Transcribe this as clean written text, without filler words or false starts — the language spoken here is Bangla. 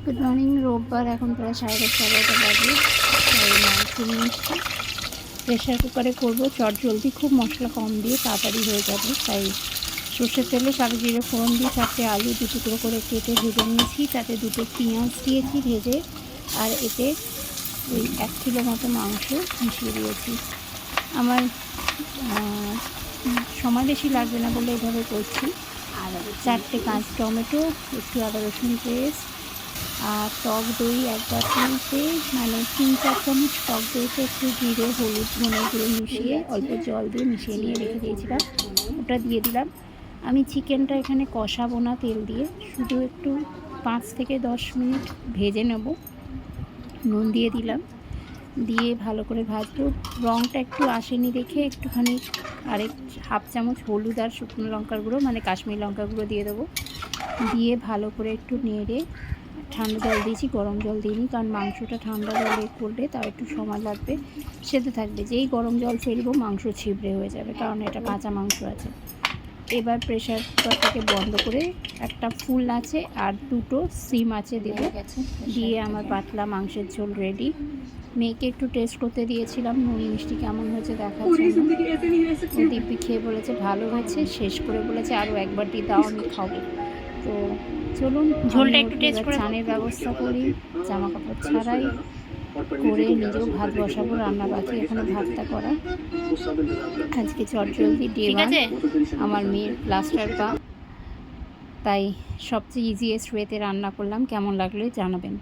Good morning. রোববার, এখন প্রায় 11:30 বাজে। তাই মাংস নিয়ে এসেছি, প্রেশার কুকারে করবো চটজলদি, খুব মশলা কম দিয়ে তাড়াতাড়ি হয়ে যাবে। তাই সর্ষের তেলে কালো জিরে ফোড়ন দিয়ে 4টে আলু 2 টুকরো করে কেটে ভেজে নিয়েছি, তাতে 2টো পেঁয়াজ দিয়েছি ভেজে, আর এতে ওই 1 কিলো মতো মাংস মিশিয়ে দিয়েছি। আমার সময় বেশি লাগবে না বলে এভাবে করছি। আর 4টে কাঁচা টমেটো, একটু আদা রসুন পেস্ট, আর টক দই 1 বাটিতে, মানে 3-4 চামচ টক দইতে একটু জিরে, হলুদ, ধনে গুঁড়ো মিশিয়ে অল্প জল দিয়ে মিশিয়ে নিয়ে রেখে দিয়েছিলাম, ওটা দিয়ে দিলাম। আমি চিকেনটা এখানে কষাবো না তেল দিয়ে, শুধু একটু 5 থেকে 10 মিনিট ভেজে নেব। নুন দিয়ে দিলাম, দিয়ে ভালো করে ভাজবো। রঙটা একটু আসেনি দেখে একটুখানি আরেক 1/2 চামচ হলুদ আর শুকনো লঙ্কার গুঁড়ো, মানে কাশ্মীরি লঙ্কার গুঁড়ো দিয়ে দেবো। দিয়ে ভালো করে একটু নেড়ে, ঠান্ডা জল দিয়েছি, গরম জল দিইনি, কারণ মাংসটা ঠান্ডা জলে করলে তাও একটু সময় লাগবে, সেদ্ধ থাকবে। যেই গরম জল ফেলবো মাংস ছিবড়ে হয়ে যাবে, কারণ এটা কাঁচা মাংস আছে। এবার প্রেশার কুকারটাকে বন্ধ করে একটা ফুল আছে আর 2টো সিম আছে দেবো, দিয়ে আমার পাতলা মাংসের ঝোল রেডি। মেয়েকে একটু টেস্ট করতে দিয়েছিলাম নুন মিষ্টি কেমন হয়েছে দেখার জন্য। দিব্যি খেয়ে বলেছে ভালো হয়েছে, শেষ করে বলেছে আরও 1 বাটি দাও, আমি খাবো। তো চলুন ঝোলটা একটু টেস্ট করে চানের ব্যবস্থা করি, জামা কাপড় ছাড়াই করে নিজেও ভাত বসাবো, রান্না বাকি এখনো ভাতটা করা। আজকে চটজলদি ডে 1, আমার মেয়ের প্লাস্টার পা, তাই সবচেয়ে ইজিয়েস্ট ওয়েতে রান্না করলাম। কেমন লাগলো জানাবেন।